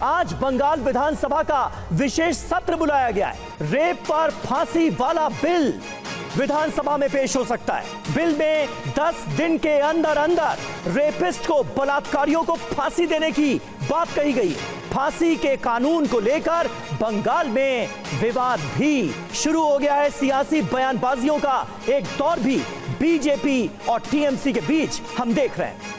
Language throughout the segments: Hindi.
आज बंगाल विधानसभा का विशेष सत्र बुलाया गया है। रेप पर फांसी वाला बिल विधानसभा में पेश हो सकता है। बिल में 10 दिन के अंदर अंदर रेपिस्ट को, बलात्कारियों को फांसी देने की बात कही गई है। फांसी के कानून को लेकर बंगाल में विवाद भी शुरू हो गया है। सियासी बयानबाजियों का एक दौर भी बीजेपी और टीएमसी के बीच हम देख रहे हैं।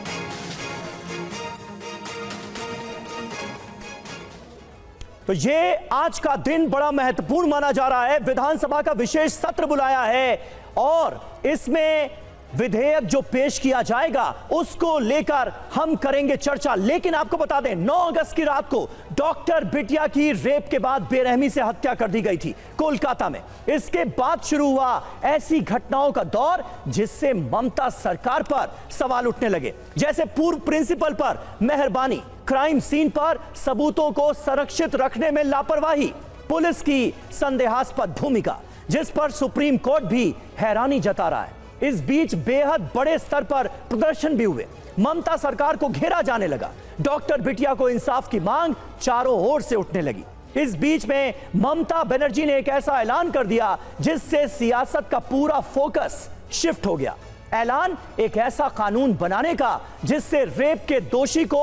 तो ये आज का दिन बड़ा महत्वपूर्ण माना जा रहा है। विधानसभा का विशेष सत्र बुलाया है और इसमें विधेयक जो पेश किया जाएगा उसको लेकर हम करेंगे चर्चा। लेकिन आपको बता दें, 9 अगस्त की रात को डॉक्टर बिटिया की रेप के बाद बेरहमी से हत्या कर दी गई थी कोलकाता में। इसके बाद शुरू हुआ ऐसी घटनाओं का दौर जिससे ममता सरकार पर सवाल उठने लगे, जैसे पूर्व प्रिंसिपल पर मेहरबानी, क्राइम सीन पर सबूतों को संरक्षित रखने में लापरवाही, पुलिस की संदेहास्पद भूमिका, जिस पर सुप्रीम कोर्ट भी हैरानी जता रहा है। इस बीच बेहद बड़े स्तर पर प्रदर्शन भी हुए। ममता सरकार को घेरा जाने लगा। डॉक्टर बिटिया को इंसाफ की मांग चारों ओर से उठने लगी। इस बीच में ममता बनर्जी ने एक ऐसा ऐलान कर दिया जिससे सियासत का पूरा फोकस शिफ्ट हो गया। ऐलान एक ऐसा कानून बनाने का जिससे रेप के दोषी को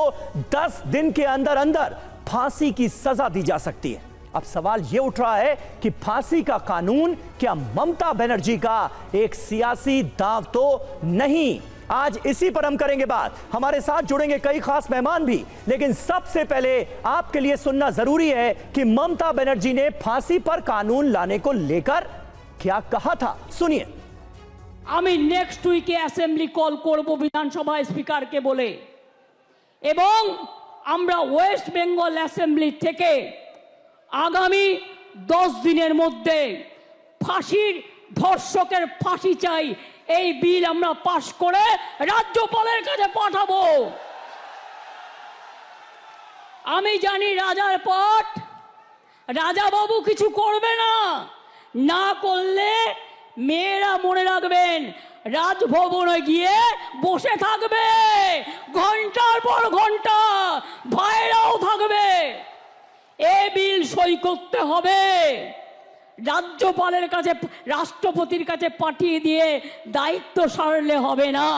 10 दिन के अंदर अंदर फांसी की सजा दी जा सकती है। अब सवाल यह उठ रहा है कि फांसी का कानून क्या ममता बनर्जी का एक सियासी दांव तो नहीं? आज इसी पर हम करेंगे बात। हमारे साथ जुड़ेंगे कई खास मेहमान भी, लेकिन सबसे पहले आपके लिए सुनना जरूरी है कि ममता बनर्जी ने फांसी पर कानून लाने को लेकर क्या कहा था। सुनिए। আমি নেক্সট উইকে অ্যাসেম্বলি কল করব বিধানসভা স্পিকারকে বলে, এবং আমরা ওয়েস্ট বেঙ্গল অ্যাসেম্বলি থেকে আগামী 10 দিনের মধ্যে ফাঁসির ধর্ষকের ফাঁসি চাই এই বিল আমরা পাশ করে রাজ্যপালের কাছে পাঠাবো। আমি জানি রাজার পট রাজাবাবু কিছু করবে না, না করলে মেয়েরা মনে রাখবেন রাজভবনে গিয়ে বসে থাকবে ঘন্টার পর ঘন্টা, ভাইরাও থাকবে। এই বিল সই করতে হবে, রাজ্যপালের কাছে, রাষ্ট্রপতির কাছে পাঠিয়ে দিয়ে দায়িত্ব সারলে হবে না।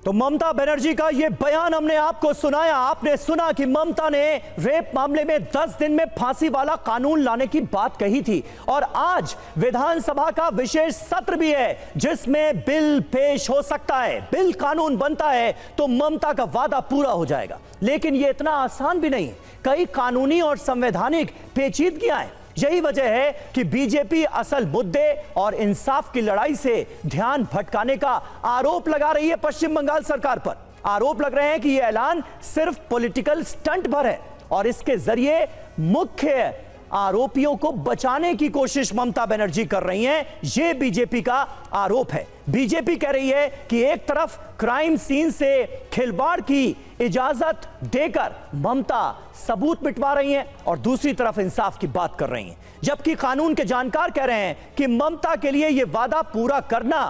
तो ममता बनर्जी का यह बयान हमने आपको सुनाया। आपने सुना कि ममता ने रेप मामले में 10 दिन में फांसी वाला कानून लाने की बात कही थी और आज विधानसभा का विशेष सत्र भी है जिसमें बिल पेश हो सकता है। बिल कानून बनता है तो ममता का वादा पूरा हो जाएगा, लेकिन यह इतना आसान भी नहीं। कई कानूनी और संवैधानिक पेचीदगियां हैं। यही वजह है कि बीजेपी असल मुद्दे और इंसाफ की लड़ाई से ध्यान भटकाने का आरोप लगा रही है पश्चिम बंगाल सरकार पर। आरोप लग रहे हैं कि यह ऐलान सिर्फ पॉलिटिकल स्टंट भर है और इसके जरिए मुख्य आरोपियों को बचाने की कोशिश ममता बनर्जी कर रही हैं। यह बीजेपी का आरोप है। बीजेपी कह रही है कि एक तरफ क्राइम सीन से खिलवाड़ की इजाजत देकर ममता सबूत मिटवा रही हैं और दूसरी तरफ इंसाफ की बात कर रही हैं, जबकि कानून के जानकार कह रहे हैं कि ममता के लिए यह वादा पूरा करना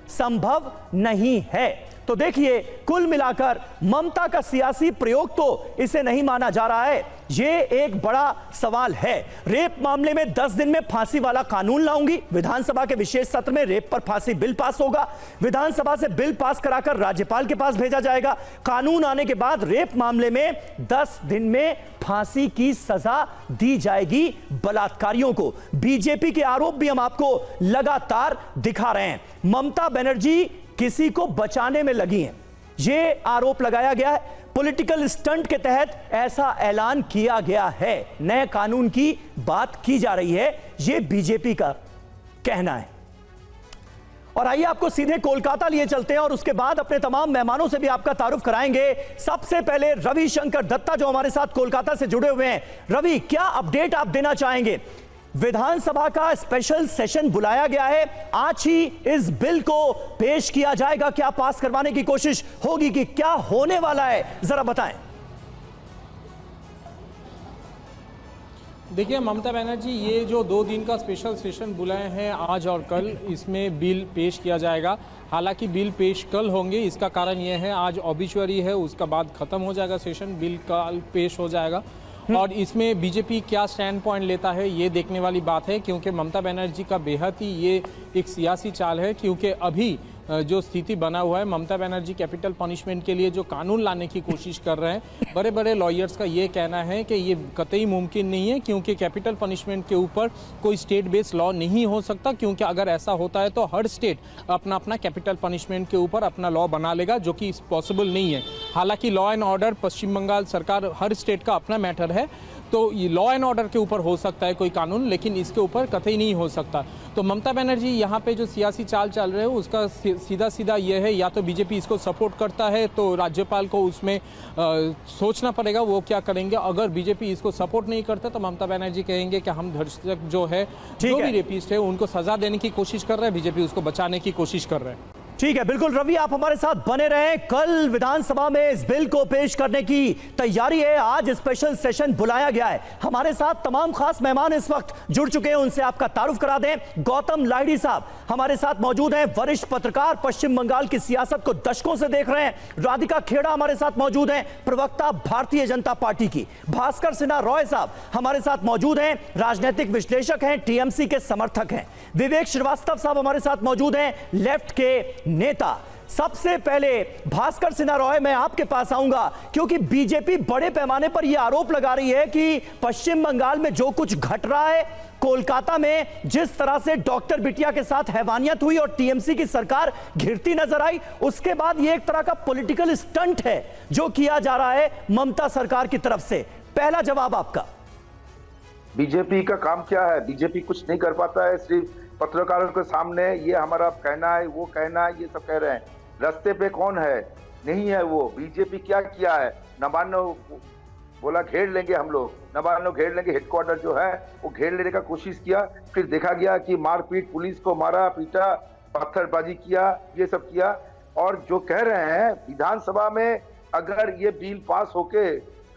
संभव नहीं है। तो देखिए, कुल मिलाकर ममता का सियासी प्रयोग तो इसे नहीं माना जा रहा है। यह एक बड़ा सवाल है। रेप मामले में 10 दिन में फांसी वाला कानून लाऊंगी। विधानसभा के विशेष सत्र में रेप पर फांसी बिल पास होगा। विधानसभा से बिल पास कराकर राज्यपाल के पास भेजा जाएगा। कानून आने के बाद रेप मामले में 10 दिन में फांसी की सजा दी जाएगी बलात्कारियों को। बीजेपी के आरोप भी हम आपको लगातार दिखा रहे हैं। ममता बनर्जी किसी को बचाने में लगी हैं, यह आरोप लगाया गया है। पॉलिटिकल स्टंट के तहत ऐसा ऐलान किया गया है। नए कानून की बात की जा रही है, यह बीजेपी का कहना है। और आइए आपको सीधे कोलकाता लिए चलते हैं और उसके बाद अपने तमाम मेहमानों से भी आपका तारुफ कराएंगे। सबसे पहले रविशंकर दत्ता जो हमारे साथ कोलकाता से जुड़े हुए हैं। रवि, क्या अपडेट आप देना चाहेंगे? विधानसभा का स्पेशल सेशन बुलाया गया है, आज ही इस बिल को पेश किया जाएगा। क्या पास करवाने की कोशिश होगी कि क्या होने वाला है, जरा बताएं। देखिए ममता बनर्जी, ये जो 2 दिन का स्पेशल सेशन बुलाए हैं आज और कल, इसमें बिल पेश किया जाएगा। हालांकि बिल पेश कल होंगे, इसका कारण ये है आज ऑबिचुअरी है, उसका बाद खत्म हो जाएगा सेशन, बिल कल पेश हो जाएगा। और इसमें बीजेपी क्या स्टैंड पॉइंट लेता है ये देखने वाली बात है, क्योंकि ममता बनर्जी का बेहद ही ये एक सियासी चाल है। क्योंकि अभी जो स्थिति बना हुआ है, ममता बनर्जी कैपिटल पनिशमेंट के लिए जो कानून लाने की कोशिश कर रहे हैं, बड़े बड़े लॉयर्स का ये कहना है कि ये कतई मुमकिन नहीं है, क्योंकि कैपिटल पनिशमेंट के ऊपर कोई स्टेट बेस्ड लॉ नहीं हो सकता। क्योंकि अगर ऐसा होता है तो हर स्टेट अपना अपना कैपिटल पनिशमेंट के ऊपर अपना लॉ बना लेगा, जो कि पॉसिबल नहीं है। हालांकि लॉ एंड ऑर्डर पश्चिम बंगाल सरकार, हर स्टेट का अपना मैटर है, तो ये लॉ एंड ऑर्डर के ऊपर हो सकता है कोई कानून, लेकिन इसके ऊपर कतई नहीं हो सकता। तो ममता बनर्जी यहाँ पे जो सियासी चाल चल रहे हैं उसका सीधा सीधा ये है, या तो बीजेपी इसको सपोर्ट करता है तो राज्यपाल को उसमें सोचना पड़ेगा वो क्या करेंगे। अगर बीजेपी इसको सपोर्ट नहीं करता तो ममता बनर्जी कहेंगे कि हम धर्षक जो है, जो भी रेपिस्ट है, उनको सजा देने की कोशिश कर रहे हैं, बीजेपी उसको बचाने की कोशिश कर रहे हैं। ठीक है, बिल्कुल रवि, आप हमारे साथ बने रहें। कल विधानसभा में इस बिल को पेश करने की तैयारी है, आज स्पेशल सेशन बुलाया गया है। हमारे साथ तमाम खास मेहमान इस वक्त जुड़ चुके हैं, उनसे आपका तारुफ करा दें। गौतम लाहिड़ी साहब हमारे साथ मौजूद हैं, वरिष्ठ पत्रकार, पश्चिम बंगाल की सियासत को दशकों से देख रहे हैं। राधिका खेड़ा हमारे साथ मौजूद हैं, प्रवक्ता भारतीय जनता पार्टी की। भास्कर सिन्हा रॉय साहब हमारे साथ मौजूद हैं, राजनीतिक विश्लेषक हैं, टीएमसी के समर्थक हैं। विवेक श्रीवास्तव साहब हमारे साथ मौजूद हैं, लेफ्ट के नेता। सबसे पहले भास्कर सिन्हा रॉय, मैं आपके पास आऊंगा, क्योंकि बीजेपी बड़े पैमाने पर यह आरोप लगा रही है कि पश्चिम बंगाल में जो कुछ घट रहा है, कोलकाता में जिस तरह से डॉक्टर बिटिया के साथ हैवानियत हुई और टीएमसी की सरकार घिरती नजर आई, उसके बाद यह एक तरह का पॉलिटिकल स्टंट है जो किया जा रहा है ममता सरकार की तरफ से। पहला जवाब आपका। बीजेपी का काम क्या है? बीजेपी कुछ नहीं कर पाता है, सिर्फ पत्रकारों के सामने ये हमारा कहना है, वो कहना है, ये सब कह रहे हैं। रास्ते पे कौन है? नहीं है वो। बीजेपी क्या किया है? नवान्नो बोला घेर लेंगे हम लोग, नवान्नो घेर लेंगे, हेडक्वार्टर जो है वो घेर लेने का कोशिश किया, फिर देखा गया कि मारपीट, पुलिस को मारा पीटा, पत्थरबाजी किया, ये सब किया। और जो कह रहे हैं विधानसभा में अगर ये बिल पास होके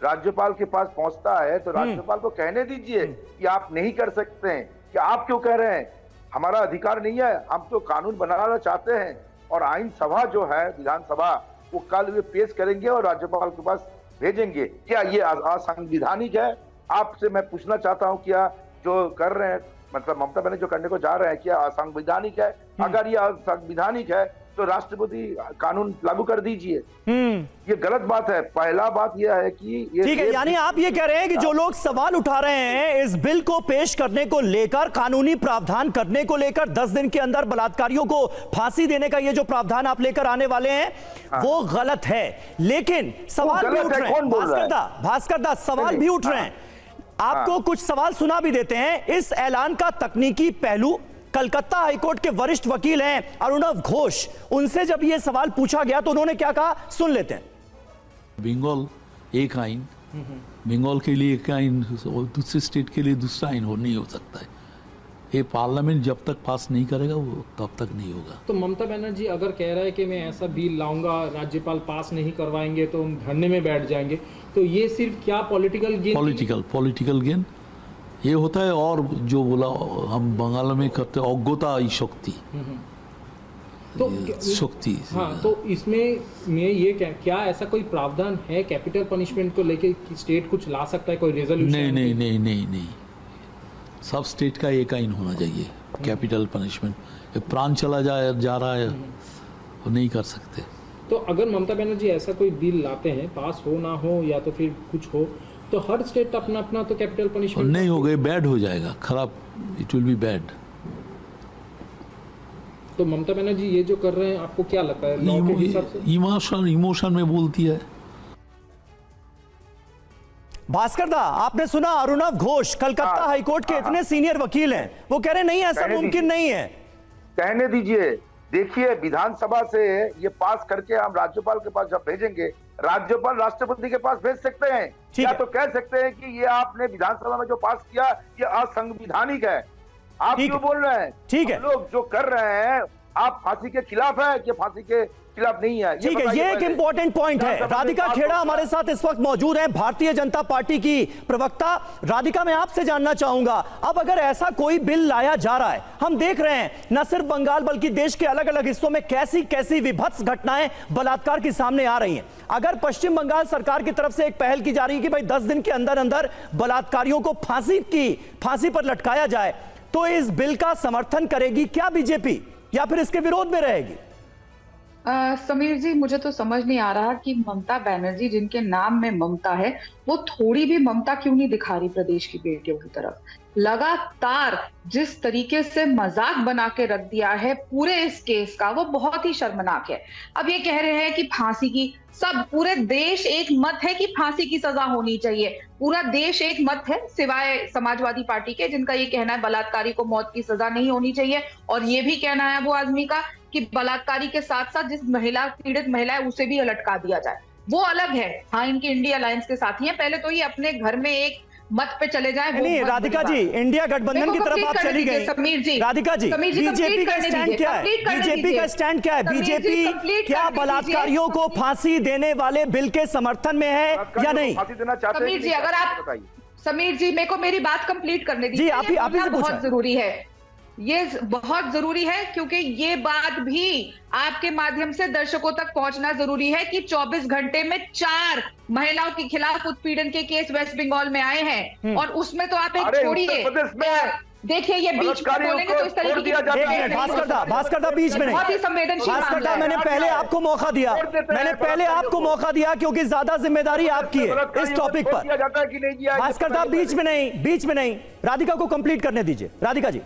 राज्यपाल के पास पहुंचता है तो राज्यपाल को कहने दीजिए कि आप नहीं कर सकते हैं। कि आप क्यों कह रहे हैं? हमारा अधिकार नहीं है, हम तो कानून बनाना चाहते हैं। और आईन सभा जो है विधानसभा, वो कल वे पेश करेंगे और राज्यपाल के पास भेजेंगे। क्या ये असंवैधानिक है? आपसे मैं पूछना चाहता हूं, क्या जो कर रहे हैं, मतलब ममता बनर्जी जो करने को जा रहे हैं, क्या असंवैधानिक है? अगर ये असंवैधानिक है तो राष्ट्रपति कानून लागू कर दीजिए। ये गलत बात है। पहला बात यह है कि ये ठीक है, यानी आप ये कह रहे हैं कि जो लोग सवाल उठा रहे हैं इस बिल को पेश करने को लेकर, कानूनी प्रावधान करने को लेकर, 10 दिन के अंदर बलात्कारियों को फांसी देने का ये जो प्रावधान आप लेकर आने वाले हैं, वो गलत है। लेकिन सवाल भी उठ रहे हैं, भास्कर दा सवाल भी उठ रहे हैं। आपको कुछ सवाल सुना भी देते हैं। इस ऐलान का तकनीकी पहलू, कलकत्ता हाईकोर्ट के वरिष्ठ वकील हैं अरुणव घोष, उनसे जब यह सवाल पूछा गया तो उन्होंने क्या कहा, सुन लेते हैं। बंगाल एक आइन, बंगाल के लिए एक आइन और दूसरे स्टेट के लिए दूसरा आइन हो नहीं हो सकता है। ये पार्लियामेंट जब तक पास नहीं करेगा वो तब तक नहीं होगा। तो ममता बनर्जी अगर कह रहा है कि मैं ऐसा बिल लाऊंगा, राज्यपाल पास नहीं करवाएंगे तो हम धरने में बैठ जाएंगे, तो ये सिर्फ क्या पॉलिटिकल गेन? पॉलिटिकल गेन ये होता है। और जो बोला हम बंगाल में करते हैं अज्ञता शक्ति, तो शक्ति। हाँ, तो इसमें मैं ये क्या ऐसा कोई प्रावधान है कैपिटल पनिशमेंट को लेके कि स्टेट कुछ ला सकता है, कोई रेजोल्यूशन? नहीं, सब स्टेट का एक आइन होना चाहिए कैपिटल पनिशमेंट। प्राण चला जा रहा है, वो नहीं कर सकते। तो अगर ममता बनर्जी ऐसा कोई बिल लाते हैं, पास हो ना हो या तो फिर कुछ हो, तो हर स्टेट अपना अपना तो कैपिटल पनिशमेंट नहीं हो गए, बैड हो जाएगा, खराब, इट विल बी बैड। तो ममता बनर्जी ये जो कर रहे हैं, आपको क्या लगता है लॉ के हिसाब से? इमोशन में बोलती है। भास्कर दा, आपने सुना अरुणव घोष कलकत्ता हाईकोर्ट के इतने सीनियर वकील हैं, वो कह रहे नहीं ऐसा मुमकिन नहीं है। कहने दीजिए। देखिए, विधानसभा से ये पास करके हम राज्यपाल के पास जब भेजेंगे, राज्यपाल राष्ट्रपति के पास भेज सकते हैं, या तो कह सकते हैं कि ये आपने विधानसभा में जो पास किया ये असंवैधानिक है। आप क्यों बोल रहे हैं? ठीक है, लोग जो कर रहे हैं आप फांसी के खिलाफ है कि फांसी के खिलाफ नहीं है? ठीक है, ये एक इंपॉर्टेंट पॉइंट है। राधिका खेड़ा हमारे साथ इस वक्त मौजूद हैं, भारतीय जनता पार्टी की प्रवक्ता। राधिका, मैं आपसे जानना चाहूंगा, अब अगर ऐसा कोई बिल लाया जा रहा है, हम देख रहे हैं न सिर्फ बंगाल बल्कि देश के अलग अलग हिस्सों में कैसी कैसी विभत्स घटनाएं बलात्कार की सामने आ रही हैं। अगर पश्चिम बंगाल सरकार की तरफ से एक पहल की जा रही है कि भाई 10 दिन के अंदर अंदर बलात्कारियों को फांसी पर लटकाया जाए, तो इस बिल का समर्थन करेगी क्या बीजेपी, या फिर इसके विरोध में रहेगी? समीर जी, मुझे तो समझ नहीं आ रहा कि ममता बनर्जी, जिनके नाम में ममता है, वो थोड़ी भी ममता क्यों नहीं दिखा रही प्रदेश की बेटियों की तरफ। लगातार जिस तरीके से मजाक बना के रख दिया है पूरे इस केस का, वो बहुत ही शर्मनाक है। अब ये कह रहे हैं कि फांसी की, सब पूरे देश एक मत है कि फांसी की सजा होनी चाहिए। पूरा देश एक मत है सिवाय समाजवादी पार्टी के, जिनका ये कहना है बलात्कारी को मौत की सजा नहीं होनी चाहिए, और ये भी कहना है वो आदमी का कि बलात्कारी के साथ साथ जिस पीड़ित महिला है उसे भी लटका दिया जाए। वो अलग है, हाँ, इनके इंडिया अलायंस के साथी हैं। पहले तो ये अपने घर में एक मत पे चले जाए। नहीं, राधिका जी, इंडिया गठबंधन की तरफ आप चली गई। समीर जी, राधिका जी, बीजेपी का स्टैंड क्या है? बीजेपी का स्टैंड क्या है? बीजेपी क्या बलात्कारियों को फांसी देने वाले बिल के समर्थन में है या नहीं? समीर जी, अगर आप, समीर जी, मेरे को मेरी बात कंप्लीट करने दीजिए। जी, आप ही से पूछा। बहुत जरूरी है, ये बहुत जरूरी है, क्योंकि ये बात भी आपके माध्यम से दर्शकों तक पहुंचना जरूरी है कि 24 घंटे में 4 महिलाओं के खिलाफ उत्पीड़न के केस वेस्ट बंगाल में आए हैं, और उसमें तो आप एक छोड़िए, देखिए ये बीच में बोलेंगे तो इस तरीके की। भास्कर दा बीच में नहीं, बहुत ही संवेदनशील मामला है। मैंने पहले आपको मौका दिया क्योंकि ज्यादा जिम्मेदारी आपकी है इस टॉपिक पर। भास्कर दा बीच में नहीं, राधिका को कंप्लीट करने दीजिए। राधिका जी,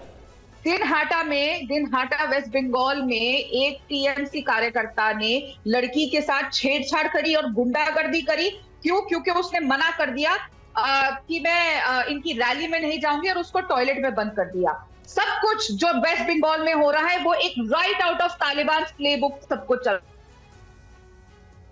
दिनहाटा वेस्ट बंगाल में एक टीएमसी कार्यकर्ता ने लड़की के साथ छेड़छाड़ करी और गुंडागर्दी करी। क्यों? क्योंकि उसने मना कर दिया कि मैं इनकी रैली में नहीं जाऊंगी, और उसको टॉयलेट में बंद कर दिया। सब कुछ जो वेस्ट बंगाल में हो रहा है वो एक right out of Taliban playbook सब कुछ चल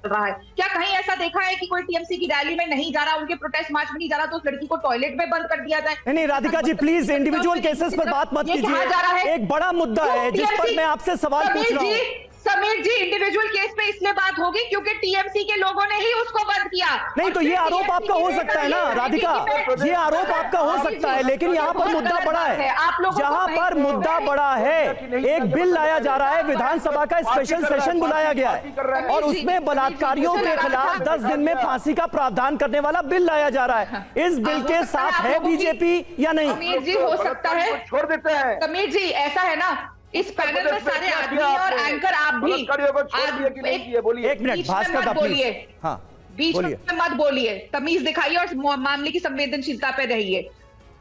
रहा है। क्या कहीं ऐसा देखा है कि कोई टीएमसी की रैली में नहीं जा रहा, उनके प्रोटेस्ट मार्च में नहीं जा रहा, तो उस लड़की को टॉयलेट में बंद कर दिया जाए? नहीं, Radhika ji, please individual cases पर बात मत कीजिए। एक बड़ा मुद्दा है जिस पर मैं आपसे सवाल पूछ रहा हूं। समीर जी, इंडिविजुअल केस पे इसलिए बात होगी क्योंकि टीएमसी के लोगों ने ही उसको बंद किया। नहीं, तो ये आरोप आपका हो सकता है ना राधिका, ये आरोप आपका हो सकता है, लेकिन यहाँ पर मुद्दा बड़ा है। जहाँ पर मुद्दा बड़ा है, एक बिल लाया जा रहा है, विधानसभा का स्पेशल सेशन बुलाया गया है, और उसमें बलात्कारियों के खिलाफ 10 दिन में फांसी का प्रावधान करने वाला बिल लाया जा रहा है। इस बिल के साथ है बीजेपी या नहीं? समीर जी, हो सकता है, छोड़ देते हैं। समीर जी, ऐसा है ना, इस पैनल में सारे आदमी और एंकर आप भी एक मिनट भास्कर का बोलिए, हाँ, बीच में मत बोलिए, तमीज दिखाइए और मामले की संवेदनशीलता पे रहिए।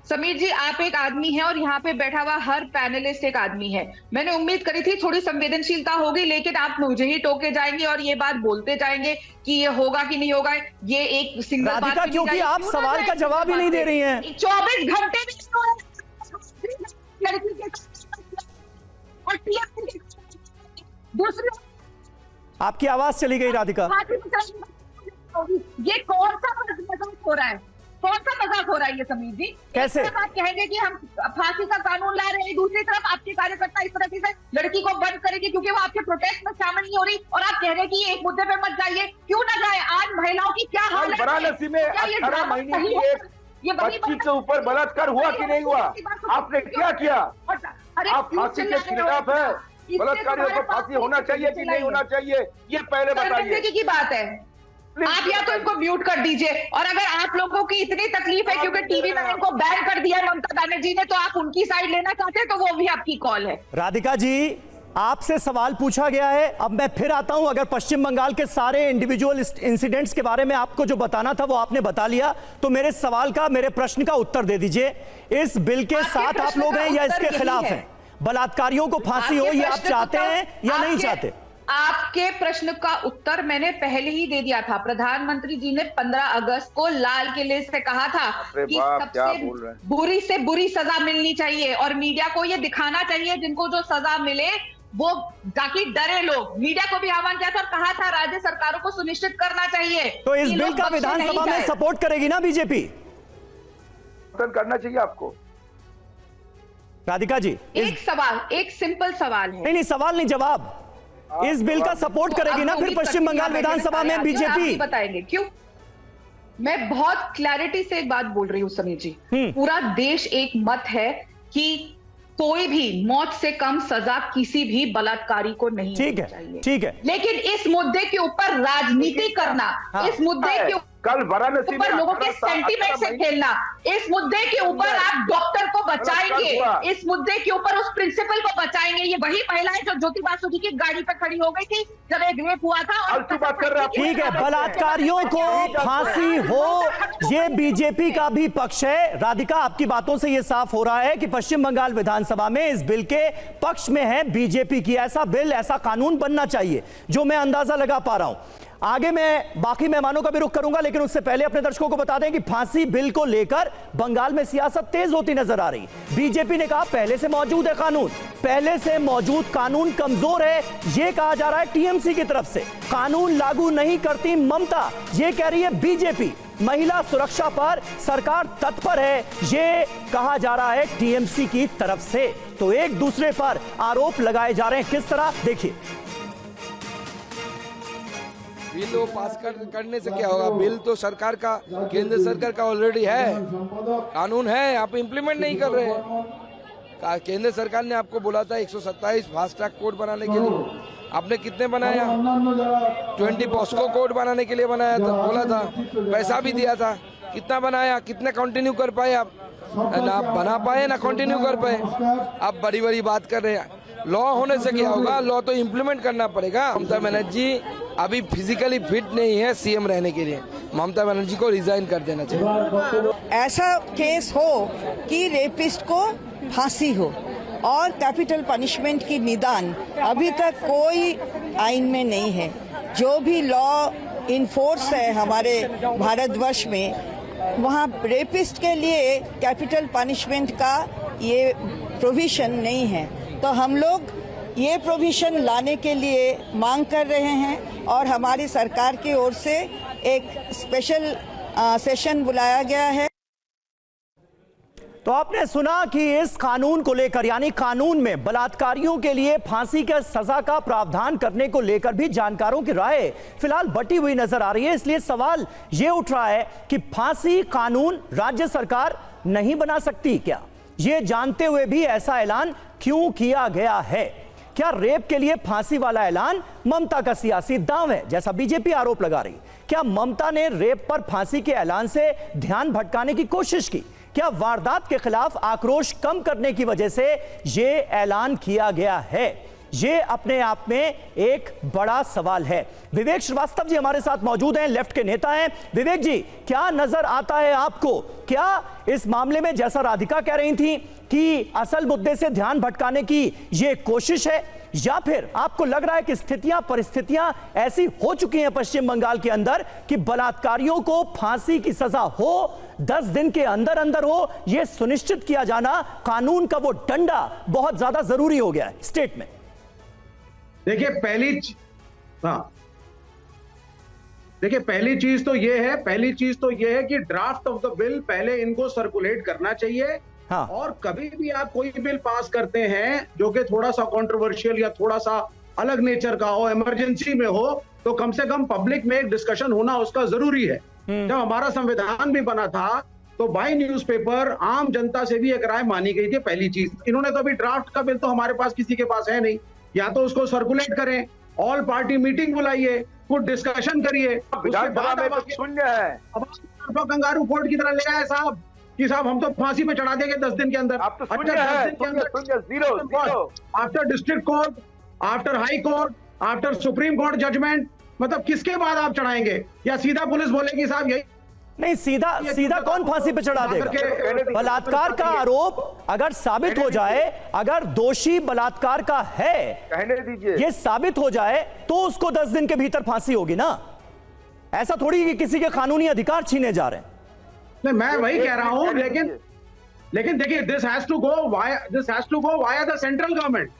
समीर जी, आप एक आदमी हैं और यहाँ पे बैठा हुआ हर पैनलिस्ट एक आदमी है। मैंने उम्मीद करी थी थोड़ी संवेदनशीलता होगी, लेकिन आप मुझे ही टोके जाएंगे और ये बात बोलते जाएंगे कि ये होगा कि नहीं होगा। ये एक सिंगल बात, क्योंकि आप सवाल का जवाब ही नहीं दे रही हैं। 24 घंटे में और दूसरी, आपकी आवाज चली गई राधिका। ये कौन सा मजाक हो रहा है? कौन सा मजाक हो रहा है ये समीर जी? कैसे आप कहेंगे कि हम फांसी का कानून ला रहे हैं, दूसरी तरफ आपके कार्यकर्ता इस तरह से लड़की को बंद करेंगे क्योंकि वो आपके प्रोटेस्ट में शामिल नहीं हो रही, और आप कह रहे हैं कि एक मुद्दे पे मत जाइए। क्यों ना जाए? आज महिलाओं की क्या हालत है? वाराणसी में 18 महीने की एक बच्ची के ऊपर बलात्कार हुआ कि नहीं हुआ? आपने क्या किया? आप फांसी के खिलाफ है? बलात्कारियों को फांसी होना चाहिए कि नहीं होना चाहिए, ये पहले बताइए। की बात है, आप या तो इनको म्यूट कर दीजिए, और अगर आप लोगों की इतनी तकलीफ है क्योंकि टीवी में इनको बैन कर दिया ममता बनर्जी ने, तो आप उनकी साइड लेना चाहते हैं तो वो भी आपकी कॉल है। राधिका जी, आपसे सवाल पूछा गया है, अब मैं फिर आता हूं। अगर पश्चिम बंगाल के सारे इंडिविजुअल इंसिडेंट्स के बारे में आपको जो बताना था वो आपने बता लिया, तो मेरे सवाल का, मेरे प्रश्न का उत्तर दे दीजिए। इस बिल के साथ आप लोग हैं या इसके खिलाफ हैं? बलात्कारियों को फांसी हो, ये आप चाहते हैं या नहीं चाहते? आपके प्रश्न का उत्तर मैंने पहले ही दे दिया था। प्रधानमंत्री जी ने 15 अगस्त को लाल किले से कहा था कि सबसे बुरी से बुरी सजा मिलनी चाहिए, और मीडिया को ये दिखाना चाहिए जिनको जो सजा मिले वो, ताकि डरे लोग। मीडिया को भी आह्वान किया था और कहा था राज्य सरकारों को सुनिश्चित करना चाहिए। तो इस बिल का विधानसभा में सपोर्ट करेगी ना बीजेपी? करना चाहिए आपको। राधिका जी एक सवाल, एक सिंपल सवाल है। नहीं सवाल नहीं, जवाब। इस बिल का सपोर्ट करेगी ना फिर पश्चिम बंगाल विधानसभा में बीजेपी? बताएंगे क्यों? मैं बहुत क्लैरिटी से एक बात बोल रही हूँ समीर जी, पूरा देश एक मत है कि कोई भी मौत से कम सजा किसी भी बलात्कारी को नहीं ठीक होनी चाहिए। है, ठीक है। लेकिन इस मुद्दे के ऊपर राजनीति करना, इस मुद्दे के कल वाराणसी में ऊपर लोगों के सेंटीमेंट से खेलना, इस मुद्दे के ऊपर आप डॉक्टर को बचाएंगे, इस मुद्दे के ऊपर उस प्रिंसिपल को बचाएंगे। ये वही महिलाएं जो ज्योति बासु की गाड़ी पर खड़ी हो गई थी जब एक रेप हुआ था। और बात कर रहे हैं। ठीक है, बलात्कारियों को फांसी हो, ये बीजेपी का भी पक्ष है। राधिका, आपकी बातों से ये साफ हो रहा है कि पश्चिम बंगाल विधानसभा में इस बिल के पक्ष में है बीजेपी की। ऐसा बिल, ऐसा कानून बनना चाहिए, जो मैं अंदाजा लगा पा रहा हूं। आगे मैं बाकी मेहमानों का भी रुख करूंगा, लेकिन उससे पहले अपने दर्शकों को बता दें कि फांसी बिल को लेकर बंगाल में सियासत तेज होती नजर आ रही। बीजेपी ने कहा पहले से मौजूद है कानून, पहले से मौजूद कानून कमजोर है, यह कहा जा रहा है टीएमसी की तरफ से। कानून लागू नहीं करती ममता, यह कह रही है बीजेपी। महिला सुरक्षा पर सरकार तत्पर है, यह कहा जा रहा है टीएमसी की तरफ से। तो एक दूसरे पर आरोप लगाए जा रहे हैं, किस तरह, देखिए। बिल वो पास करने से क्या होगा? बिल तो सरकार का, केंद्र सरकार का ऑलरेडी है, कानून है, आप इम्प्लीमेंट नहीं कर रहे हैं। केंद्र सरकार ने आपको बोला था 127 फास्ट ट्रैक कोड बनाने के लिए, आपने कितने बनाया? 20 पॉस्को कोड बनाने के लिए बनाया था, बोला था, पैसा भी दिया था। कितना बनाया? कितने कंटिन्यू कर पाए आप? ना बना पाए ना कंटिन्यू कर पाए। आप बड़ी बड़ी बात कर रहे हैं। लॉ होने से क्या होगा? लॉ तो इम्प्लीमेंट करना पड़ेगा। ममता बनर्जी अभी फिजिकली फिट नहीं है सीएम रहने के लिए, ममता बनर्जी को रिजाइन कर देना चाहिए। ऐसा केस हो कि रेपिस्ट को फांसी हो और कैपिटल पनिशमेंट की निदान अभी तक कोई आइन में नहीं है। जो भी लॉ इन्फोर्स है हमारे भारतवर्ष में, वहाँ रेपिस्ट के लिए कैपिटल पनिशमेंट का ये प्रोविजन नहीं है। तो हम लोग ये प्रोविजन लाने के लिए मांग कर रहे हैं और हमारी सरकार की ओर से एक स्पेशल सेशन बुलाया गया है। तो आपने सुना कि इस कानून को लेकर, यानी कानून में बलात्कारियों के लिए फांसी के सजा का प्रावधान करने को लेकर भी जानकारों की राय फिलहाल बटी हुई नजर आ रही है। इसलिए सवाल यह उठ रहा है कि फांसी कानून राज्य सरकार नहीं बना सकती क्या? ये जानते हुए भी ऐसा ऐलान क्यों किया गया है? क्या रेप के लिए फांसी वाला ऐलान ममता का सियासी दांव है, जैसा बीजेपी आरोप लगा रही? क्या ममता ने रेप पर फांसी के ऐलान से ध्यान भटकाने की कोशिश की? क्या वारदात के खिलाफ आक्रोश कम करने की वजह से यह ऐलान किया गया है? ये अपने आप में एक बड़ा सवाल है। विवेक श्रीवास्तव जी हमारे साथ मौजूद हैं, लेफ्ट के नेता हैं। विवेक जी, क्या नजर आता है आपको? क्या इस मामले में, जैसा राधिका कह रही थी, कि असल मुद्दे से ध्यान भटकाने की ये कोशिश है, या फिर आपको लग रहा है कि स्थितियां, परिस्थितियां ऐसी हो चुकी हैं पश्चिम बंगाल के अंदर कि बलात्कारियों को फांसी की सजा हो, 10 दिन के अंदर अंदर हो, यह सुनिश्चित किया जाना, कानून का वो डंडा बहुत ज्यादा जरूरी हो गया है स्टेट में? देखिए पहली चीज तो ये है कि ड्राफ्ट ऑफ द बिल पहले इनको सर्कुलेट करना चाहिए। हाँ। और कभी भी आप कोई बिल पास करते हैं जो कि थोड़ा सा कंट्रोवर्शियल या थोड़ा सा अलग नेचर का हो, इमरजेंसी में हो, तो कम से कम पब्लिक में एक डिस्कशन होना उसका जरूरी है। जब हमारा संविधान भी बना था तो बाय न्यूज़पेपर आम जनता से भी एक राय मानी गई थी। पहली चीज, इन्होंने तो अभी ड्राफ्ट का बिल तो हमारे पास किसी के पास है नहीं, या तो उसको सर्कुलेट करें, ऑल पार्टी मीटिंग बुलाइए, कुछ डिस्कशन करिए। विधानसभा में तो शून्य है। अब कंगारू कोर्ट की तरह ले आए साहब कि साहब हम तो फांसी पे चढ़ा देंगे 10 दिन के अंदर। आप तो शून्य है, zero. After district court, after high court, after supreme court judgment, मतलब किसके बाद आप चढ़ाएंगे? या सीधा पुलिस बोलेगी साहब यही नहीं? सीधा कौन फांसी पे चढ़ा देगा? बलात्कार का आरोप अगर साबित हो जाए, अगर दोषी बलात्कार का है, कहने दीजिए, ये साबित हो जाए तो उसको 10 दिन के भीतर फांसी होगी ना। ऐसा थोड़ी कि किसी के कानूनी अधिकार छीने जा रहे हैं। नहीं, मैं वही कह रहा हूं, लेकिन देखिए, this has to go via the central government.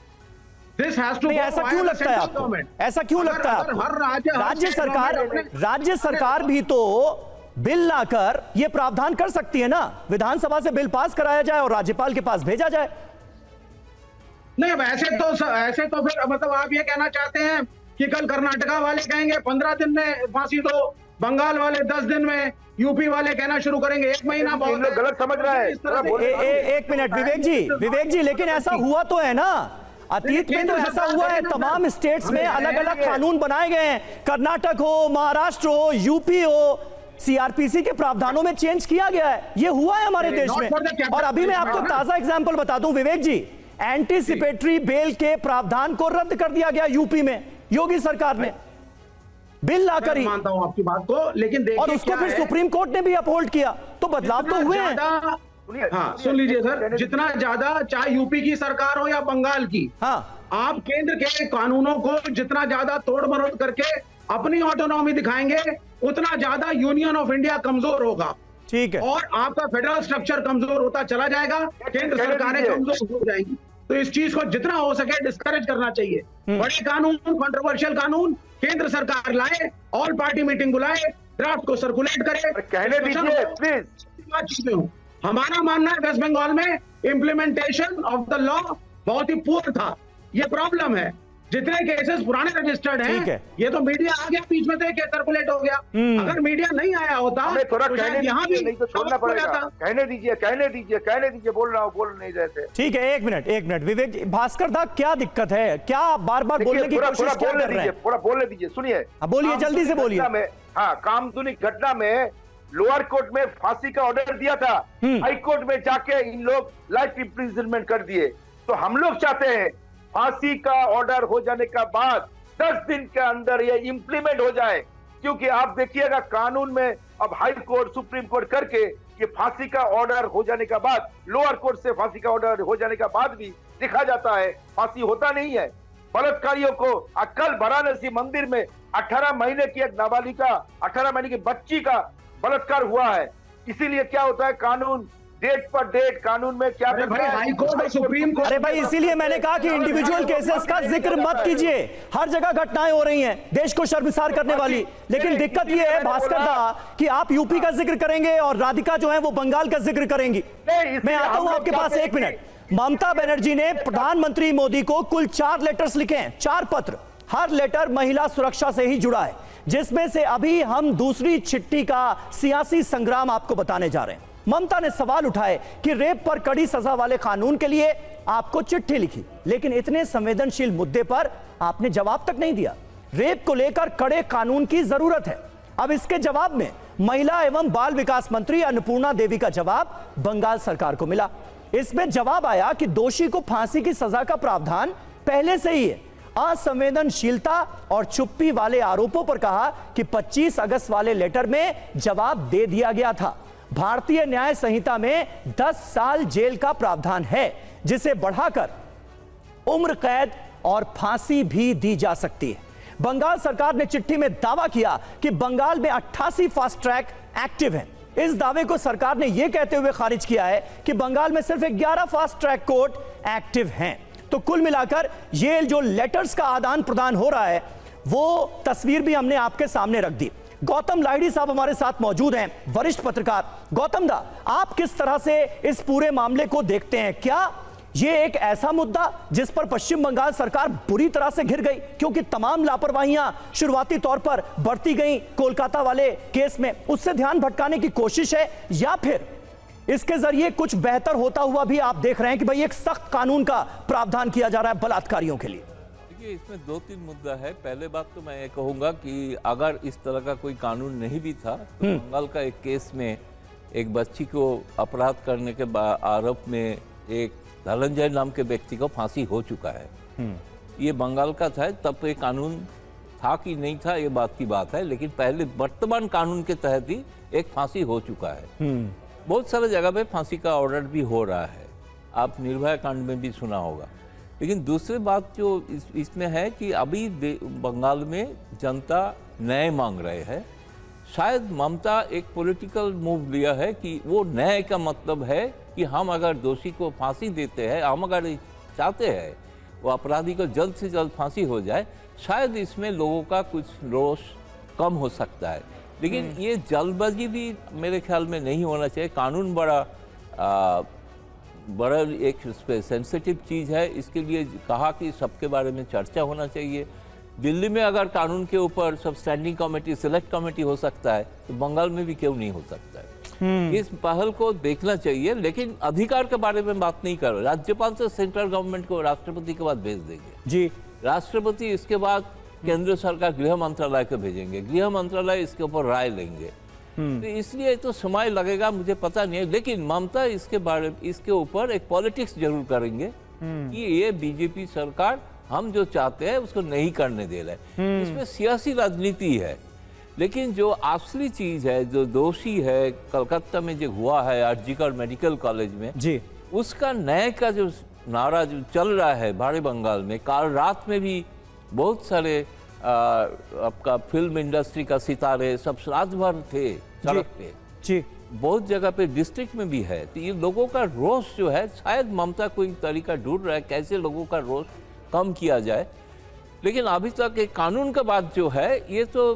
ऐसा क्यों लगता है आपको? ऐसा क्यों लगता है आपको? राज्य सरकार भी तो बिल लाकर यह प्रावधान कर सकती है ना, विधानसभा से बिल पास कराया जाए और राज्यपाल के पास भेजा जाए। नहीं, ऐसे तो फिर मतलब आप ये कहना चाहते हैं कि कल कर्नाटका वाले कहेंगे 15 दिन में फांसी दो, बंगाल वाले 10 दिन में, यूपी वाले कहना शुरू करेंगे 1 महीना बहुत इन लोग गलत समझ रहे हैं। एक मिनट विवेक जी, लेकिन ऐसा हुआ तो है ना, अतीत में तो ऐसा हुआ है, तमाम स्टेट्स में अलग अलग कानून बनाए गए हैं, कर्नाटक हो, महाराष्ट्र हो, यूपी हो, सीआरपीसी के प्रावधानों में चेंज किया गया है, ये हुआ है हमारे देश में। और अभी मैं आपको ताजा एग्जांपल बता दूं विवेक जी, एंटीसिपेटरी बेल के प्रावधान को रद्द कर दिया गया यूपी में योगी सरकार ने, बिल लाकर ही। मानता हूं आपकी बात को, लेकिन देखिए और उसको फिर सुप्रीम कोर्ट ने भी अपहोल्ड किया, तो बदलाव तो हुए हैं। हाँ सुन लीजिए सर, जितना ज्यादा चाहे यूपी की सरकार हो या बंगाल की, हाँ, आप केंद्र के कानूनों को जितना ज्यादा तोड़ मरोड़ करके अपनी ऑटोनॉमी दिखाएंगे, उतना ज्यादा यूनियन ऑफ इंडिया कमजोर होगा। ठीक है, और आपका फेडरल स्ट्रक्चर कमजोर होता चला जाएगा, केंद्र सरकारें कमजोर हो जाएंगी। तो इस चीज को जितना हो सके डिस्करेज करना चाहिए। बड़े कानून, कंट्रोवर्शियल कानून केंद्र सरकार लाए, ऑल पार्टी मीटिंग बुलाए, ड्राफ्ट को सर्कुलेट करे, कहने दीजिए प्लीज। हमारा मानना है वेस्ट बंगाल में इम्प्लीमेंटेशन ऑफ द लॉ बहुत ही पूर्ण था, ये प्रॉब्लम है। जितने केसेस पुराने रजिस्टर्ड हैं, ये तो मीडिया आ गया बीच में, तो एक सर्कुलेट हो गया। अगर मीडिया नहीं आया होता थोड़ा तो कहने यहाँ भी नहीं तो छोड़ना पड़ेगा। कहने दीजिए, बोल रहा हूँ, बोल नहीं रहे थे। ठीक है, एक मिनट विवेक जी, भास्कर दा क्या दिक्कत है, क्या आप बार बार बोलने की कोशिश क्या कर रहे हैं? थोड़ा बोलने दीजिए, सुनिए। बोलिए, जल्दी से बोलिए। हाँ, कामदुनी घटना में लोअर कोर्ट में फांसी का ऑर्डर दिया था, हाई कोर्ट में जाके इन लोग लाइफ इम्प्रिजनमेंट कर दिए। तो हम लोग चाहते हैं फांसी का ऑर्डर हो जाने का बाद 10 दिन के अंदर ये इंप्लीमेंट हो जाए, क्योंकि आप देखिएगा कानून में अब हाई कोर्ट, सुप्रीम कोर्ट करके ये फांसी का ऑर्डर हो जाने का बाद, लोअर कोर्ट से फांसी का ऑर्डर हो जाने का बाद भी लिखा जाता है फांसी होता नहीं है। बलात्कारियों को कल वाराणसी मंदिर में 18 महीने की एक नाबालिगा, 18 महीने की बच्ची का बलात्कार हुआ है। इसीलिए क्या होता है, कानून डेट पर डेट कानून में क्या हाई कोर्ट और सुप्रीम कोर्ट। अरे भाई, इसीलिए मैंने कहा कि इंडिविजुअल केसेस का जिक्र मत कीजिए, हर जगह घटनाएं हो रही हैं देश को शर्मसार करने वाली। लेकिन दिक्कत यह है भास्कर दा कि आप यूपी का जिक्र करेंगे और राधिका जो है वो बंगाल का जिक्र करेंगी। मैं आता हूं आपके पास, एक मिनट। ममता बनर्जी ने प्रधानमंत्री मोदी को कुल 4 लेटर्स लिखे हैं, 4 पत्र, हर लेटर महिला सुरक्षा से ही जुड़ा है, जिसमें से अभी हम दूसरी चिट्ठी का सियासी संग्राम आपको बताने जा रहे हैं। ममता ने सवाल उठाए कि रेप पर कड़ी सजा वाले कानून के लिए आपको चिट्ठी लिखी, लेकिन इतने संवेदनशील मुद्दे पर आपने जवाब तक नहीं दिया। रेप को लेकर कड़े कानून की जरूरत है। अब इसके जवाब में महिला एवं बाल विकास मंत्री अन्नपूर्णा देवी का जवाब बंगाल सरकार को मिला। इसमें जवाब आया कि दोषी को फांसी की सजा का प्रावधान पहले से ही है। असंवेदनशीलता और चुप्पी वाले आरोपों पर कहा कि 25 अगस्त वाले लेटर में जवाब दे दिया गया था। भारतीय न्याय संहिता में 10 साल जेल का प्रावधान है, जिसे बढ़ाकर उम्र कैद और फांसी भी दी जा सकती है। बंगाल सरकार ने चिट्ठी में दावा किया कि बंगाल में 88 फास्ट ट्रैक एक्टिव हैं। इस दावे को सरकार ने यह कहते हुए खारिज किया है कि बंगाल में सिर्फ 11 फास्ट ट्रैक कोर्ट एक्टिव हैं। तो कुल मिलाकर ये जो लेटर्स का आदान प्रदान हो रहा है, वो तस्वीर भी हमने आपके सामने रख दी। गौतम लाहिड़ी साहब हमारे साथ मौजूद हैं, वरिष्ठ पत्रकार। गौतम दा, आप किस तरह से इस पूरे मामले को देखते हैं? क्या ये एक ऐसा मुद्दा जिस पर पश्चिम बंगाल सरकार बुरी तरह से घिर गई, क्योंकि तमाम लापरवाहियां शुरुआती तौर पर बढ़ती गई कोलकाता वाले केस में, उससे ध्यान भटकाने की कोशिश है, या फिर इसके जरिए कुछ बेहतर होता हुआ भी आप देख रहे हैं कि भाई एक सख्त कानून का प्रावधान किया जा रहा है बलात्कारियों के लिए? इसमें 2-3 मुद्दा है। पहले बात तो मैं ये कहूँगा कि अगर इस तरह का कोई कानून नहीं भी था तो बंगाल का एक केस में एक बच्ची को अपराध करने के आरोप में एक धनंजय नाम के व्यक्ति को फांसी हो चुका है। ये बंगाल का था, तब ये कानून था कि नहीं था ये बात की बात है, लेकिन पहले वर्तमान कानून के तहत ही एक फांसी हो चुका है। बहुत सारे जगह पे फांसी का ऑर्डर भी हो रहा है, आप निर्भया कांड में भी सुना होगा। लेकिन दूसरी बात जो इसमें है कि अभी बंगाल में जनता न्याय मांग रहे हैं। शायद ममता एक पॉलिटिकल मूव लिया है कि वो न्याय का मतलब है कि हम अगर दोषी को फांसी देते हैं, हम अगर चाहते हैं वो अपराधी को जल्द से जल्द फांसी हो जाए, शायद इसमें लोगों का कुछ रोष कम हो सकता है। लेकिन ये जल्दबाजी भी मेरे ख्याल में नहीं होना चाहिए। कानून बड़ा बड़ा एक सेंसिटिव चीज़ है, इसके लिए कहा कि सबके बारे में चर्चा होना चाहिए। दिल्ली में अगर कानून के ऊपर सब स्टैंडिंग कमेटी, सिलेक्ट कमेटी हो सकता है, तो बंगाल में भी क्यों नहीं हो सकता है? इस पहल को देखना चाहिए, लेकिन अधिकार के बारे में बात नहीं कर रहे। राज्यपाल से सेंट्रल गवर्नमेंट को राष्ट्रपति के बाद भेज देंगे जी, राष्ट्रपति इसके बाद केंद्र सरकार गृह मंत्रालय को भेजेंगे, गृह मंत्रालय इसके ऊपर राय लेंगे। तो इसलिए तो समय लगेगा, मुझे पता नहीं है, लेकिन ममता इसके ऊपर एक पॉलिटिक्स जरूर करेंगे कि ये बीजेपी सरकार हम जो चाहते हैं उसको नहीं करने दे रहे। इसमें सियासी राजनीति है, लेकिन जो असली चीज है, जो दोषी है कलकत्ता में जो हुआ है आरजीकर मेडिकल कॉलेज में जी, उसका न्याय का जो नारा जो चल रहा है बाहरी बंगाल में, कल रात में भी बहुत सारे आपका फिल्म इंडस्ट्री का सितारे सब रात भर थे सड़क पे जी, बहुत जगह पे डिस्ट्रिक्ट में भी है। तो ये लोगों का रोष जो है, शायद ममता कोई तरीका ढूंढ रहा है कैसे लोगों का रोष कम किया जाए। लेकिन अभी तक एक कानून का बात जो है, ये तो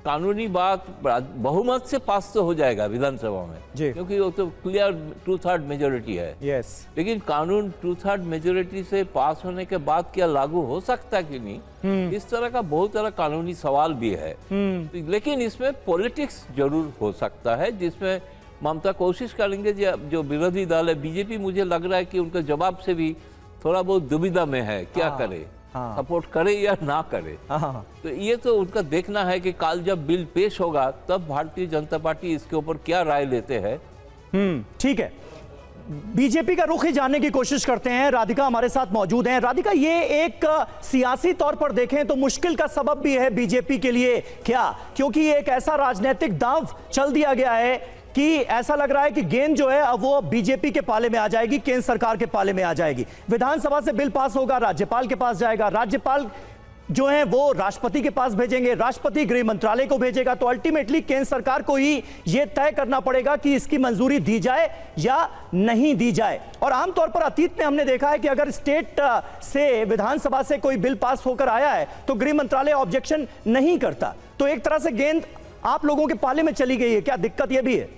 कानूनी बात बहुमत से पास तो हो जाएगा विधानसभा में, क्योंकि वो तो क्लियर 2/3 मेजोरिटी है। यस, लेकिन कानून 2/3 मेजोरिटी से पास होने के बाद क्या लागू हो सकता है कि नहीं, इस तरह का बहुत सारा कानूनी सवाल भी है। लेकिन इसमें पॉलिटिक्स जरूर हो सकता है, जिसमें ममता कोशिश करेंगे। जो विरोधी दल है बीजेपी, मुझे लग रहा है कि उनके जवाब से भी थोड़ा बहुत दुविधा में है, क्या करे, सपोर्ट करे या ना करे। तो ये तो उनका देखना है कि कल जब बिल पेश होगा तब भारतीय जनता पार्टी इसके ऊपर क्या राय लेते हैं। ठीक है, बीजेपी का रुख ही जानने की कोशिश करते हैं। राधिका हमारे साथ मौजूद हैं। राधिका, ये एक सियासी तौर पर देखें तो मुश्किल का सबब भी है बीजेपी के लिए क्या? क्योंकि ये एक ऐसा राजनीतिक दांव चल दिया गया है कि ऐसा लग रहा है कि गेंद जो है अब वो बीजेपी के पाले में आ जाएगी, केंद्र सरकार के पाले में आ जाएगी। विधानसभा से बिल पास होगा, राज्यपाल के पास जाएगा, राज्यपाल जो है वो राष्ट्रपति के पास भेजेंगे, राष्ट्रपति गृह मंत्रालय को भेजेगा। तो अल्टीमेटली केंद्र सरकार को ही यह तय करना पड़ेगा कि इसकी मंजूरी दी जाए या नहीं दी जाए। और आमतौर पर अतीत में हमने देखा है कि अगर स्टेट से, विधानसभा से कोई बिल पास होकर आया है तो गृह मंत्रालय ऑब्जेक्शन नहीं करता। तो एक तरह से गेंद आप लोगों के पाले में चली गई है। क्या दिक्कत यह भी है?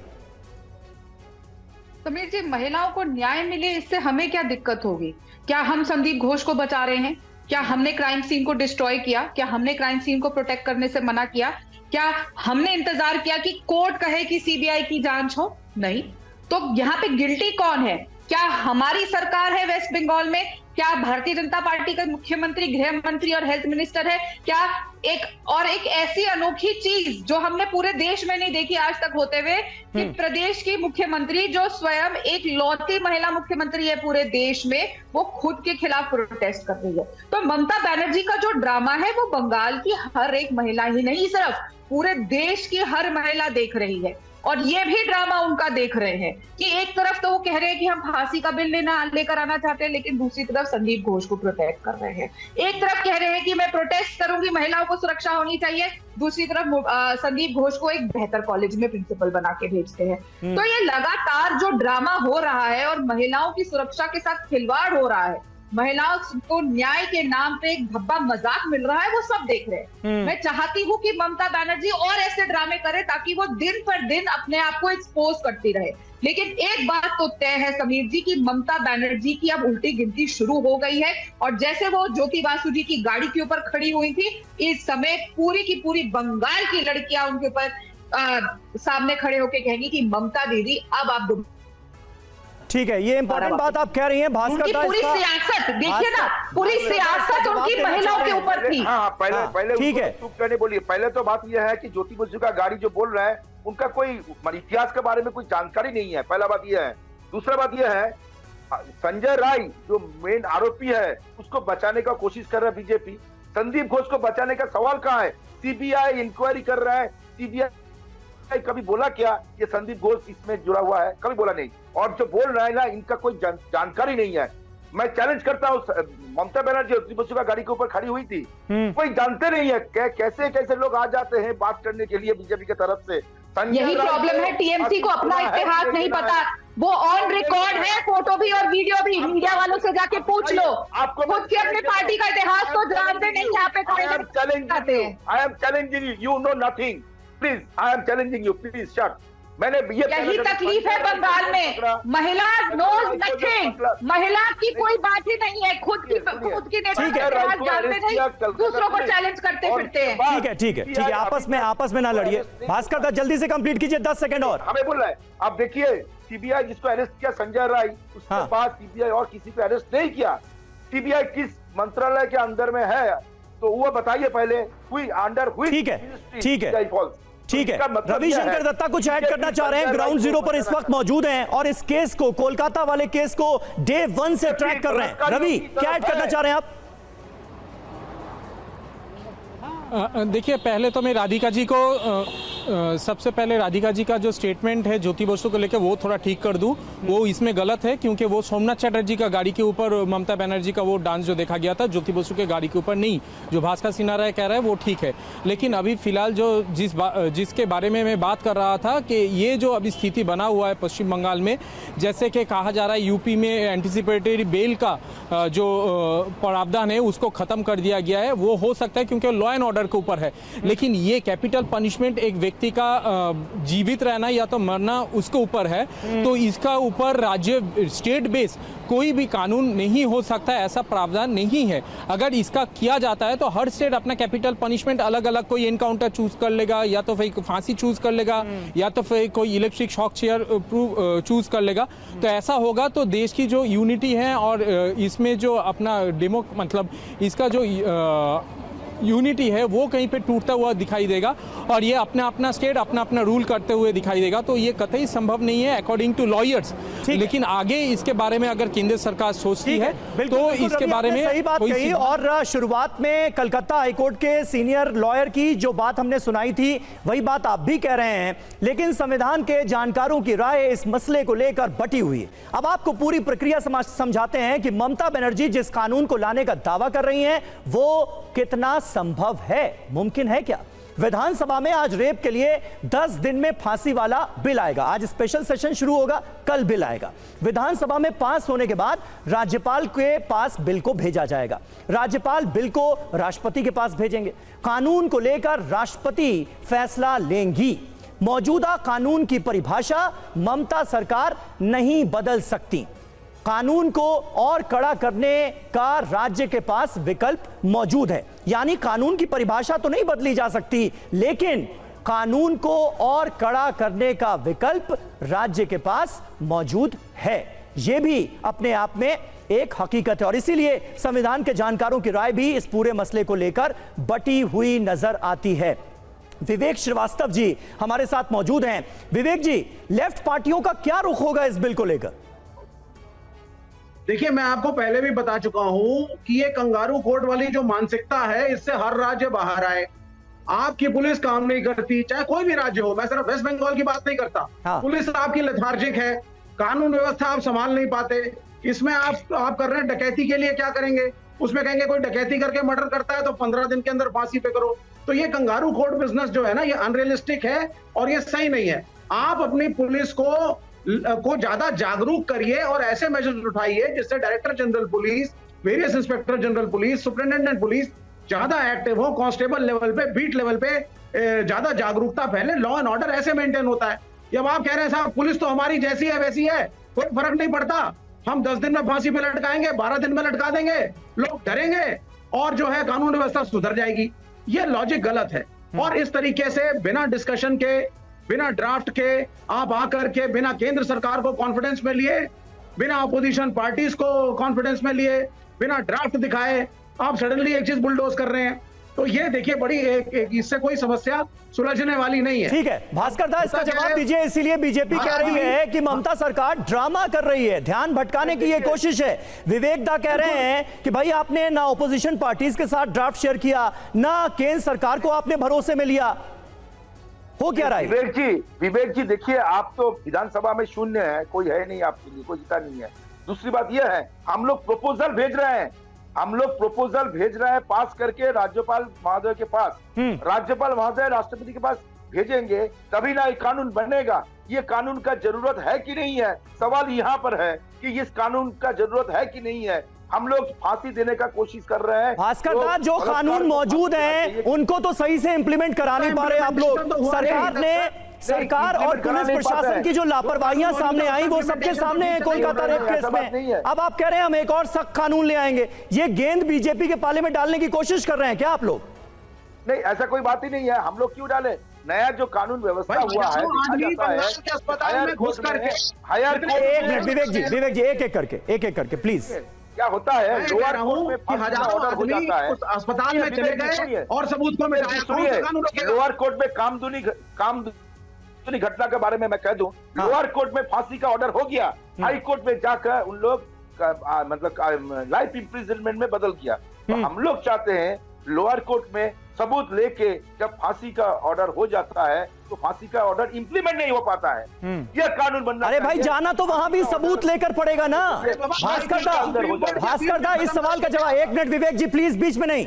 समीर जी, महिलाओं को न्याय मिले इससे हमें क्या दिक्कत होगी? क्या हम संदीप घोष को बचा रहे हैं? क्या हमने क्राइम सीन को डिस्ट्रॉय किया? क्या हमने क्राइम सीन को प्रोटेक्ट करने से मना किया? क्या हमने इंतजार किया कि कोर्ट कहे कि सीबीआई की जांच हो? नहीं। तो यहाँ पे गिल्टी कौन है? क्या हमारी सरकार है वेस्ट बंगाल में? क्या भारतीय जनता पार्टी का मुख्यमंत्री, गृह मंत्री और हेल्थ मिनिस्टर है? क्या एक ऐसी अनोखी चीज जो हमने पूरे देश में नहीं देखी आज तक होते हुए, कि प्रदेश की मुख्यमंत्री जो स्वयं एक लौती महिला मुख्यमंत्री है पूरे देश में, वो खुद के खिलाफ प्रोटेस्ट कर रही है। तो ममता बनर्जी का जो ड्रामा है वो बंगाल की हर एक महिला ही नहीं, सिर्फ पूरे देश की हर महिला देख रही है। और ये भी ड्रामा उनका देख रहे हैं कि एक तरफ तो वो कह रहे हैं कि हम फांसी का बिल लेकर आना चाहते हैं, लेकिन दूसरी तरफ संदीप घोष को प्रोटेक्ट कर रहे हैं। एक तरफ कह रहे हैं कि मैं प्रोटेस्ट करूंगी, महिलाओं को सुरक्षा होनी चाहिए, दूसरी तरफ संदीप घोष को एक बेहतर कॉलेज में प्रिंसिपल बना के भेजते हैं। तो ये लगातार जो ड्रामा हो रहा है और महिलाओं की सुरक्षा के साथ खिलवाड़ हो रहा है, महिलाओं को न्याय के नाम पे एक धब्बा मजाक मिल रहा है, वो सब देख रहे हैं। मैं चाहती हूँ कि ममता बनर्जी और ऐसे ड्रामे करे ताकि वो दिन पर दिन अपने आप को एक्सपोज करती रहे। लेकिन एक बात तो तय है समीर जी की ममता बनर्जी की अब उल्टी गिनती शुरू हो गई है। और जैसे वो ज्योति बासु जी की गाड़ी के ऊपर खड़ी हुई थी, इस समय पूरी की पूरी बंगाल की लड़कियां उनके ऊपर सामने खड़े होकर कहेंगी कि ममता दीदी अब आप। ठीक है, ये इंपॉर्टेंट बात आप कह रही हैं। भास्कर का पूरी सियासत देखिए ना, पूरी सियासत उनकी महिलाओं के ऊपर थी। पहले ठीक है, कहने बोलिए। पहले तो बात यह है कि ज्योति बसु का गाड़ी जो बोल रहा है उनका कोई इतिहास के बारे में कोई जानकारी नहीं है, पहला बात यह है। दूसरा बात यह है, संजय राय जो मेन आरोपी है उसको बचाने का कोशिश कर रहा है बीजेपी। संदीप घोष को बचाने का सवाल कहाँ है? सीबीआई इंक्वायरी कर रहा है, सीबीआई कभी बोला क्या ये संदीप घोष इसमें जुड़ा हुआ है? कभी बोला नहीं। और जो बोल रहा है ना, इनका कोई जानकारी नहीं है। मैं चैलेंज करता हूँ, ममता बनर्जी ज्योति बसु का गाड़ी के ऊपर खड़ी हुई थी, कोई जानते नहीं है कैसे कैसे लोग आ जाते हैं बात करने के लिए बीजेपी की तरफ से। यही प्रॉब्लम है, टीएमसी को अपना इतिहास नहीं पता। वो ऑन रिकॉर्ड है, फोटो भी और वीडियो भी। मीडिया वालों से जाके पूछ लो, आपको खुद की अपनी पार्टी का इतिहास तो जानते नहीं। यहाँ पे खड़े I am challenging you, no nothing. Please, I am challenging you, please shut. मैंने ये यही तकलीफ है बंगाल में। महिला नोज नथिंग, महिला की कोई बात ही नहीं है, खुद की नेता के खिलाफ जानते नहीं, दूसरों को चैलेंज करते फिरते हैं। ठीक है, आपस में ना लड़िए। भास्कर दा जल्दी से कंप्लीट कीजिए, 10 सेकंड और। हमें बोल रहा है, आप देखिए सीबीआई जिसको अरेस्ट किया संजय राय, उसके बाद सीबीआई और किसी को अरेस्ट नहीं किया। सीबीआई किस मंत्रालय के अंदर में है तो वो बताइए पहले। हुई अंडर हुई। ठीक है, रविशंकर दत्ता कुछ ऐड करना चाह रहे हैं, ग्राउंड जीरो पर इस वक्त मौजूद हैं और इस केस को, कोलकाता वाले केस को डे 1 से ट्रैक कर रहे हैं। रवि, क्या ऐड करना चाह रहे हैं आप? देखिए, पहले तो मैं राधिका जी को सबसे पहले राधिका जी का जो स्टेटमेंट है ज्योति बसु को लेकर वो थोड़ा ठीक कर दूं। वो इसमें गलत है क्योंकि वो सोमनाथ चटर्जी का गाड़ी के ऊपर ममता बनर्जी का वो डांस जो देखा गया था, ज्योति बसु के गाड़ी के ऊपर नहीं। जो भास्कर सिन्हा राय कह रहा है वो ठीक है, लेकिन अभी फिलहाल जो जिसके बारे में मैं बात कर रहा था कि ये जो अभी स्थिति बना हुआ है पश्चिम बंगाल में, जैसे कि कहा जा रहा है यूपी में एंटिसिपेटरी बेल का जो प्रावधान है उसको खत्म कर दिया गया है। वो हो सकता है क्योंकि लॉ एंड ऑर्डर के ऊपर है, लेकिन ये कैपिटल पनिशमेंट एक व्यक्ति का जीवित रहना या तो मरना उसके ऊपर है, तो इसका ऊपर राज्य स्टेट बेस कोई भी कानून नहीं हो सकता, ऐसा प्रावधान नहीं है। अगर इसका किया जाता है तो हर स्टेट अपना कैपिटल पनिशमेंट अलग अलग, कोई एनकाउंटर चूज कर लेगा या तो फिर फांसी चूज कर लेगा या तो फिर कोई इलेक्ट्रिक शॉक चेयर चूज कर लेगा। तो ऐसा होगा तो देश की जो यूनिटी है और इसमें जो अपना मतलब इसका जो यूनिटी है वो कहीं पे टूटता हुआ दिखाई देगा और ये अपना स्टेट अपना रूल करते हुए दिखाई देगा। तो ये कतई संभव नहीं है अकॉर्डिंग टू लॉयर्स, लेकिन आगे इसके बारे में अगर केंद्र सरकार सोचती है तो इसके बारे में सही बात कही। और शुरुआत में कलकत्ता हाईकोर्ट के सीनियर लॉयर की जो बात हमने सुनाई थी वही बात आप भी कह रहे हैं, लेकिन संविधान के जानकारों की राय इस मसले को लेकर बटी हुई है। अब आपको पूरी प्रक्रिया समझाते हैं कि ममता बनर्जी जिस कानून को लाने का दावा कर रही हैं वो कितना संभव है, मुमकिन है क्या? विधानसभा में आज रेप के लिए 10 दिन में फांसी वाला बिल आएगा। आज स्पेशल सेशन शुरू होगा, कल बिल आएगा। विधानसभा में पास होने के बाद राज्यपाल के पास बिल को भेजा जाएगा। राज्यपाल बिल को राष्ट्रपति के पास भेजेंगे। कानून को लेकर राष्ट्रपति फैसला लेंगी। मौजूदा कानून की परिभाषा ममता सरकार नहीं बदल सकती। कानून को और कड़ा करने का राज्य के पास विकल्प मौजूद है, यानी कानून की परिभाषा तो नहीं बदली जा सकती, लेकिन कानून को और कड़ा करने का विकल्प राज्य के पास मौजूद है। यह भी अपने आप में एक हकीकत है और इसीलिए संविधान के जानकारों की राय भी इस पूरे मसले को लेकर बटी हुई नजर आती है। विवेक श्रीवास्तव जी हमारे साथ मौजूद हैं। विवेक जी, लेफ्ट पार्टियों का क्या रुख होगा इस बिल को लेकर? देखिए, मैं आपको पहले भी बता चुका हूं कि ये कंगारू कोर्ट वाली जो मानसिकता है इससे हर राज्य बाहर आए। आपकी पुलिस काम नहीं करती, चाहे कोई भी राज्य हो, मैं सिर्फ वेस्ट बंगाल की बात नहीं करता। पुलिस आपकी लेथार्जिक है, कानून व्यवस्था आप संभाल नहीं पाते। इसमें आप कर रहे हैं डकैती के लिए क्या करेंगे? उसमें कहेंगे कोई डकैती करके मर्डर करता है तो 15 दिन के अंदर फांसी पे करो। तो ये कंगारू कोर्ट बिजनेस जो है ना, ये अनरियलिस्टिक है और ये सही नहीं है। आप अपनी पुलिस को ज्यादा जागरूक करिए और ऐसे मेजर्स उठाइए जिससे director general police, various inspector general police, superintendent police ज्यादा एक्टिव हो, कांस्टेबल लेवल पे, बीट लेवल पे ज्यादा जागरूकता फैले। लॉ एंड ऑर्डर ऐसे मेंटेन होता है। जब आप कह रहे हैं साहब पुलिस तो हमारी जैसी है वैसी है, कोई फर्क नहीं पड़ता, हम 10 दिन में फांसी पे लटकाएंगे, 12 दिन में लटका देंगे, लोग डरेंगे और जो है कानून व्यवस्था सुधर जाएगी, ये लॉजिक गलत है। और इस तरीके से बिना डिस्कशन के, बिना ड्राफ्ट के आप आकर के बिना केंद्र सरकार को कॉन्फिडेंस में लिए, बिना अपोजिशन पार्टीज को कॉन्फिडेंस में लिए, बिना ड्राफ्ट दिखाए आप सडनली एक चीज बुलडोज कर रहे हैं, तो ये देखिए बड़ी इससे कोई समस्या सुलझने वाली नहीं है। ठीक है, भास्कर दा इसका जवाब दीजिए। इसीलिए बीजेपी कह रही है कि ममता सरकार ड्रामा कर रही है, ध्यान भटकाने की ये कोशिश है। विवेक दा कह रहे हैं कि भाई आपने ना अपोजिशन पार्टीज के साथ ड्राफ्ट शेयर किया, ना केंद्र सरकार को आपने भरोसे में लिया। हो क्या रहा है? विवेक जी देखिए, आप तो विधानसभा में शून्य है, कोई है नहीं आपके लिए, कोई जीता नहीं है। दूसरी बात यह है, हम लोग प्रपोजल भेज रहे हैं, पास करके राज्यपाल महोदय के पास, राज्यपाल महोदय राष्ट्रपति के पास भेजेंगे, तभी ना ये कानून बनेगा। ये कानून का जरूरत है कि नहीं है, सवाल यहाँ पर है कि इस कानून का जरूरत है कि नहीं है। हम लोग फांसी देने का कोशिश कर रहे हैं। भास्कर दा, जो कानून मौजूद हैं उनको तो सही से इंप्लीमेंट करा नहीं पा रहे आप लोग। सरकार ने सरकार और पुलिस प्रशासन की जो लापरवाहियां सामने आई वो सबके सामने है कोलकाता रेप केस में। अब आप कह रहे हैं हम एक और सख्त कानून ले आएंगे, ये गेंद बीजेपी के पाले में डालने की कोशिश कर रहे हैं क्या आप लोग? नहीं, ऐसा कोई बात ही नहीं है। हम लोग क्यों डाले? नया जो कानून व्यवस्था हुआ है, अस्पताल में घुस करके एक मिनट विवेक जी एक एक करके प्लीज। क्या होता है, लोअर कोर्ट में फांसी का ऑर्डर हो जाता है, अस्पताल में चले गए और सबूत को मिटाया। सुनिए, लोअर कोर्ट में कामदुनी घटना के बारे में मैं कह दूं, लोअर कोर्ट में फांसी का ऑर्डर हो गया, हाई कोर्ट में जाकर उन लोग मतलब लाइफ इम्प्रिजनमेंट में बदल किया। तो हम लोग चाहते हैं लोअर कोर्ट में सबूत लेके जब फांसी का ऑर्डर हो जाता है तो फांसी का ऑर्डर इंप्लीमेंट नहीं हो पाता है। यह कानून बनना। अरे भाई जाना तो वहां भी सबूत लेकर पड़ेगा ना। भास्कर दा इस सवाल का जवाब, एक मिनट विवेक जी प्लीज बीच में नहीं।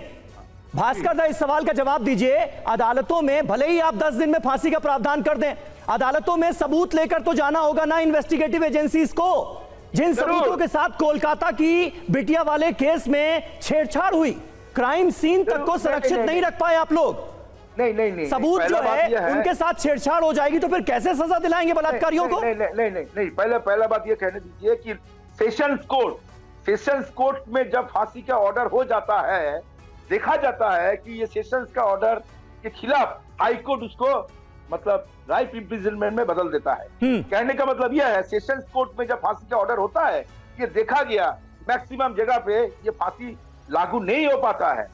भास्कर दा इस सवाल का जवाब दीजिए। अदालतों में भले ही आप 10 दिन में फांसी का प्रावधान कर दें, अदालतों में सबूत लेकर तो जाना होगा ना इन्वेस्टिगेटिव एजेंसीज को। जिन सबूतों के साथ कोलकाता की बिटिया वाले केस में छेड़छाड़ हुई, क्राइम सीन तक को सुरक्षित नहीं रख पाए आप लोग। नहीं सबूत जो है उनके साथ छेड़छाड़ हो जाएगी तो फिर कैसे सजा दिलाएंगे बलात्कारियों को? नहीं, पहला बात ये कहने दीजिए कि सेशंस कोर्ट में जब फांसी का ऑर्डर हो जाता है, देखा जाता है कि ये सेशंस का ऑर्डर के खिलाफ हाई कोर्ट उसको मतलब लाइफ इम्प्रिजनमेंट में बदल देता है। कहने का मतलब यह है, सेशंस कोर्ट में जब फांसी का ऑर्डर होता है, ये देखा गया मैक्सिमम जगह पे ये फांसी लागू नहीं हो पाता है।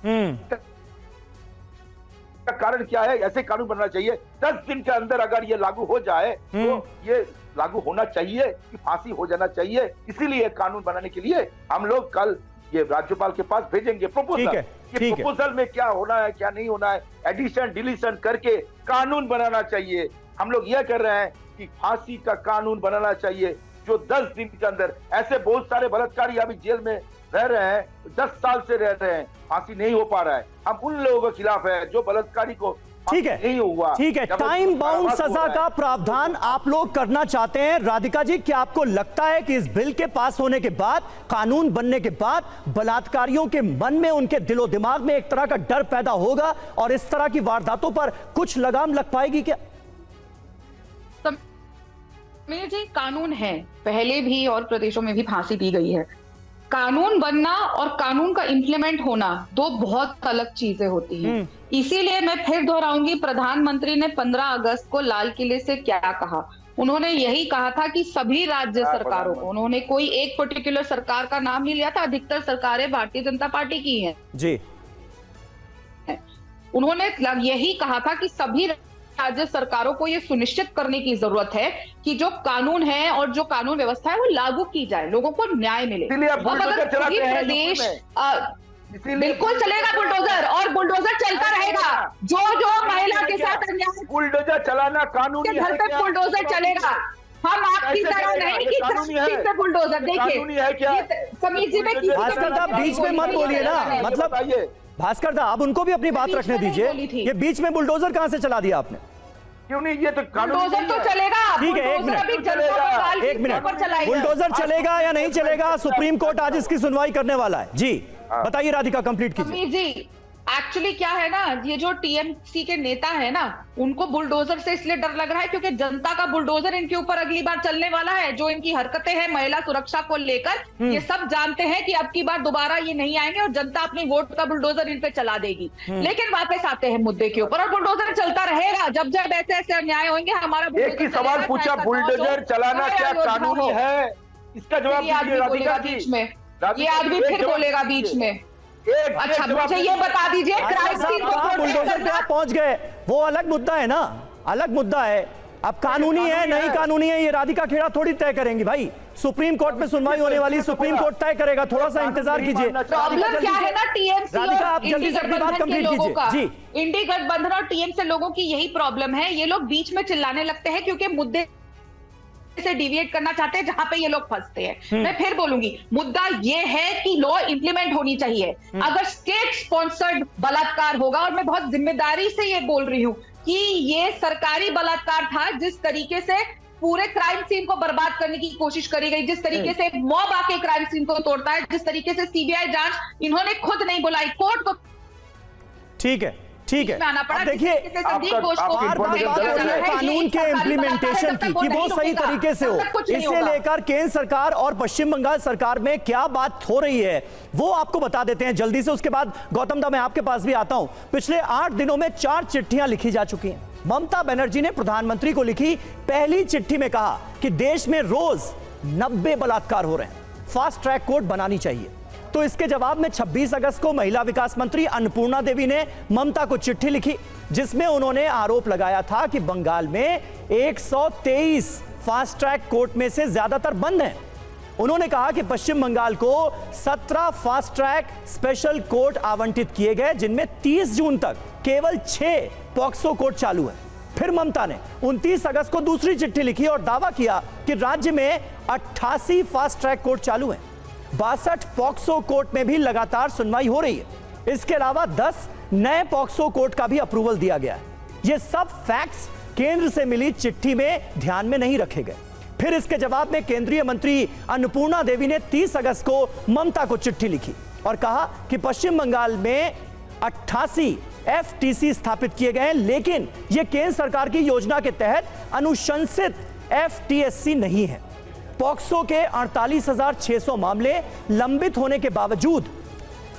कारण क्या है? ऐसे कानून बनना चाहिए 10 दिन के अंदर अगर ये लागू हो जाए तो ये लागू होना चाहिए कि फांसी हो जाना चाहिए। इसीलिए कानून बनाने के लिए हम लोग कल ये राज्यपाल के पास भेजेंगे प्रपोजल। ये प्रपोजल में क्या होना है क्या नहीं होना है, एडिशन डिलीशन करके कानून बनाना चाहिए। हम लोग यह कर रहे हैं कि फांसी का कानून बनाना चाहिए जो 10 दिन के अंदर। ऐसे बहुत सारे बलात्कारी अभी जेल में रह रहे हैं, 10 साल से रह रहे हैं, फांसी नहीं हो पा रहा है। हम उन लोगों के खिलाफ है जो बलात्कारी को ठीक है नहीं हुआ। ठीक है, टाइम बाउंड सजा का प्रावधान आप लोग करना चाहते हैं। राधिका जी, क्या आपको लगता है कि इस बिल के पास होने के बाद, कानून बनने के बाद बलात्कारियों के मन में, उनके दिलो दिमाग में एक तरह का डर पैदा होगा और इस तरह की वारदातों पर कुछ लगाम लग पाएगी क्या? समीर जी, कानून है, पहले भी और प्रदेशों में भी फांसी दी गई है। कानून बनना और कानून का इंप्लीमेंट होना दो बहुत अलग चीजें होती हैं। इसीलिए मैं फिर दोहराऊंगी, प्रधानमंत्री ने 15 अगस्त को लाल किले से क्या कहा। उन्होंने यही कहा था कि सभी राज्य सरकारों को, उन्होंने कोई एक पर्टिकुलर सरकार का नाम नहीं लिया था, अधिकतर सरकारें भारतीय जनता पार्टी की हैं जी। उन्होंने यही कहा था कि सभी राज्य सरकारों को यह सुनिश्चित करने की जरूरत है कि जो कानून है और जो कानून व्यवस्था है वो लागू की जाए, लोगों को न्याय मिले। प्रदेश बिल्कुल चलेगा बुलडोजर, और बुलडोजर चलता रहेगा। जो महिला के साथ अन्याय, बुलडोजर चलाना कानूनी घर पे बुलडोजर चलेगा। हम आपकी तरह नहीं कि पे बुलडोजर। देखिए समीर जी, भास्कर साहब बीच में मत बोलिए ना, मतलब भास्कर साहब अब उनको भी अपनी बात रखने दीजिए। ये बीच में बुलडोजर कहां से चला दिया आपने? क्यों नहीं, ये तो बुलडोजर तो चलेगा। ठीक है, एक मिनट बुलडोजर चलेगा या नहीं चलेगा, सुप्रीम कोर्ट आज इसकी सुनवाई करने वाला है जी। बताइए राधिका, कंप्लीट कीजिए जी। एक्चुअली क्या है ना, ये जो टीएमसी के नेता है ना, उनको बुलडोजर से इसलिए डर लग रहा है क्योंकि जनता का बुलडोजर इनके ऊपर अगली बार चलने वाला है। जो इनकी हरकतें हैं महिला सुरक्षा को लेकर, ये सब जानते हैं कि अब की बार दोबारा ये नहीं आएंगे और जनता अपनी वोट का बुलडोजर इन पे चला देगी। लेकिन वापस आते हैं मुद्दे के ऊपर, और बुलडोजर चलता रहेगा जब जब ऐसे ऐसे अन्याय होंगे। हमारा एक ही सवाल पूछा, बुलडोजर चलाना क्या कानूनी है? इसका जवाब दीजिए राधिका जी। ये आदमी फिर बोलेगा बीच में। अच्छा मुझे ये बता दीजिए, क्राइम सीन को बुलडोजर पे आप पहुंच गए, वो अलग मुद्दा है ना, अलग मुद्दा है। अब कानूनी है नहीं कानूनी है, ये राधिका खेड़ा थोड़ी तय करेंगी भाई। सुप्रीम कोर्ट में सुनवाई होने वाली, सुप्रीम कोर्ट तय करेगा, थोड़ा सा इंतजार कीजिए। प्रॉब्लम क्या है ना, टीएमसी राधिका आप जल्दी से अपनी बात कंप्लीट कीजिए जी। इंडी गठबंधन और टीएमसी लोगों की यही प्रॉब्लम है, ये लोग बीच में चिल्लाने लगते हैं क्योंकि मुद्दे से डिविएट करना चाहते हैं जहां पे ये लोग फंसते हैं। मैं फिर बोलूंगी, मुद्दा ये है कि लॉ इंप्लीमेंट होनी चाहिए। अगर स्टेट स्पॉन्सर्ड बलात्कार होगा, और मैं बहुत जिम्मेदारी से ये बोल रही हूं कि ये सरकारी बलात्कार था, जिस तरीके से पूरे क्राइम सीन को बर्बाद करने की कोशिश करी गई, जिस तरीके से मॉब आके क्राइम सीन को तोड़ता है, जिस तरीके से सीबीआई जांच इन्होंने खुद नहीं बुलाई, कोर्ट को। ठीक है, ठीक है। बीच में आना पड़ा। अब देखिए, जिस तरीके से संदीप घोष को आपकी बार बार information बात हो रही है गलत है। कानून के इम्प्लीमेंटेशन की कि वो सही तरीके से हो। इसे लेकर केंद्र सरकार और पश्चिम बंगाल सरकार में क्या बात हो रही है वो आपको बता देते हैं जल्दी से। उसके बाद गौतम दा मैं आपके पास भी आता हूं। पिछले 8 दिनों में 4 चिट्ठियां लिखी जा चुकी हैं। ममता बनर्जी ने प्रधानमंत्री को लिखी पहली चिट्ठी में कहा कि देश में रोज 90 बलात्कार हो रहे हैं, फास्ट ट्रैक कोर्ट बनानी चाहिए। तो इसके जवाब में 26 अगस्त को महिला विकास मंत्री अन्नपूर्णा देवी ने ममता को चिट्ठी लिखी जिसमें उन्होंने आरोप लगाया था कि बंगाल में 123 फास्ट ट्रैक कोर्ट में से ज्यादातर बंद हैं। उन्होंने कहा कि पश्चिम बंगाल को 17 फास्ट ट्रैक स्पेशल कोर्ट आवंटित किए गए जिनमें 30 जून तक केवल 6 पॉक्सो कोर्ट चालू है। फिर ममता ने 29 अगस्त को दूसरी चिट्ठी लिखी और दावा किया कि राज्य में 88 फास्ट ट्रैक कोर्ट चालू हैं। 62 पॉक्सो कोर्ट में भी लगातार सुनवाई हो रही है। इसके अलावा 10 नए पॉक्सो कोर्ट का भी अप्रूवल दिया गया है। ये सब फैक्ट्स केंद्र से मिली चिट्ठी में ध्यान में नहीं रखे गए। फिर इसके जवाब में केंद्रीय मंत्री अन्नपूर्णा देवी ने 30 अगस्त को ममता को चिट्ठी लिखी और कहा कि पश्चिम बंगाल में 88 FTC स्थापित किए गए हैं लेकिन यह केंद्र सरकार की योजना के तहत अनुशंसित FTSC नहीं है। पॉक्सो के 48,600 मामले लंबित होने के बावजूद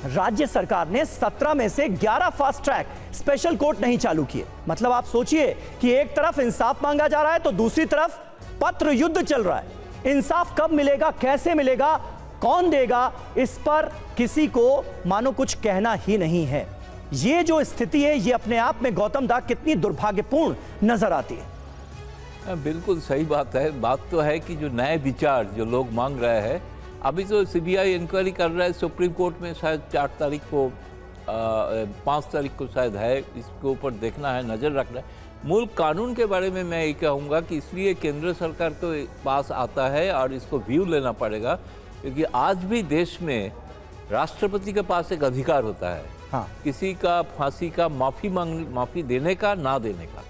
राज्य सरकार ने 17 में से 11 फास्ट ट्रैक स्पेशल कोर्ट नहीं चालू किए। मतलब आप सोचिए कि एक तरफ इंसाफ मांगा जा रहा है तो दूसरी तरफ पत्र युद्ध चल रहा है। इंसाफ कब मिलेगा, कैसे मिलेगा, कौन देगा, इस पर किसी को मानो कुछ कहना ही नहीं है। ये जो स्थिति है ये अपने आप में गौतम दा कितनी दुर्भाग्यपूर्ण नजर आती है। बिल्कुल सही बात है। बात तो है कि जो नए विचार जो लोग मांग रहे हैं, अभी तो CBI इंक्वायरी कर रहा है सुप्रीम कोर्ट में, शायद 4 तारीख को 5 तारीख को शायद है, इसके ऊपर देखना है, नज़र रखना है। मूल कानून के बारे में मैं ये कहूँगा कि इसलिए केंद्र सरकार के पास आता है और इसको व्यू लेना पड़ेगा क्योंकि आज भी देश में राष्ट्रपति के पास एक अधिकार होता है। हाँ। किसी का फांसी का माफ़ी देने का, ना देने का।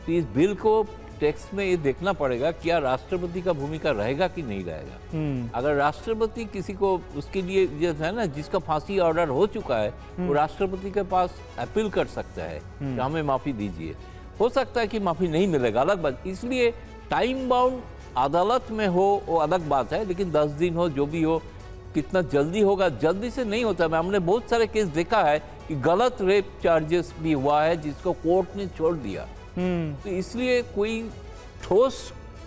तो इस बिल को टेक्स्ट में ये देखना पड़ेगा क्या राष्ट्रपति का भूमिका रहेगा कि नहीं रहेगा। अगर राष्ट्रपति किसी को उसके लिए जो है ना, जिसका फांसी ऑर्डर हो चुका है, वो राष्ट्रपति के पास अपील कर सकता है कि हमें माफी दीजिए। हो सकता है कि माफी नहीं मिलेगा, अलग बात। इसलिए टाइम बाउंड अदालत में हो वो अलग बात है, लेकिन 10 दिन हो, जो भी हो, कितना जल्दी होगा, जल्दी से नहीं होता। हमने बहुत सारे केस देखा है कि गलत रेप चार्जेस भी हुआ है जिसको कोर्ट ने छोड़ दिया। तो इसलिए कोई ठोस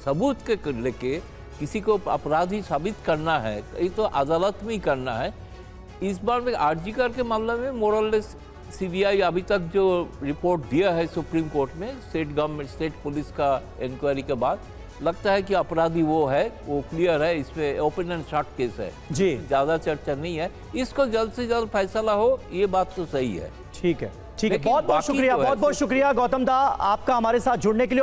सबूत के लेके किसी को अपराधी साबित करना है, ये तो अदालत में ही करना है। इस बार में आरजीकर के मामले में मोरलेस CBI अभी तक जो रिपोर्ट दिया है सुप्रीम कोर्ट में, स्टेट पुलिस का इंक्वायरी के बाद, लगता है कि अपराधी वो है, वो क्लियर है। इसमें ओपन एंड शॉर्ट केस है जी, ज़्यादा चर्चा नहीं है। इसको जल्द से जल्द फैसला हो, ये बात तो सही है। ठीक है, ठीक है। बहुत बहुत शुक्रिया, बहुत बहुत शुक्रिया गौतम दा आपका हमारे साथ जुड़ने के लिए।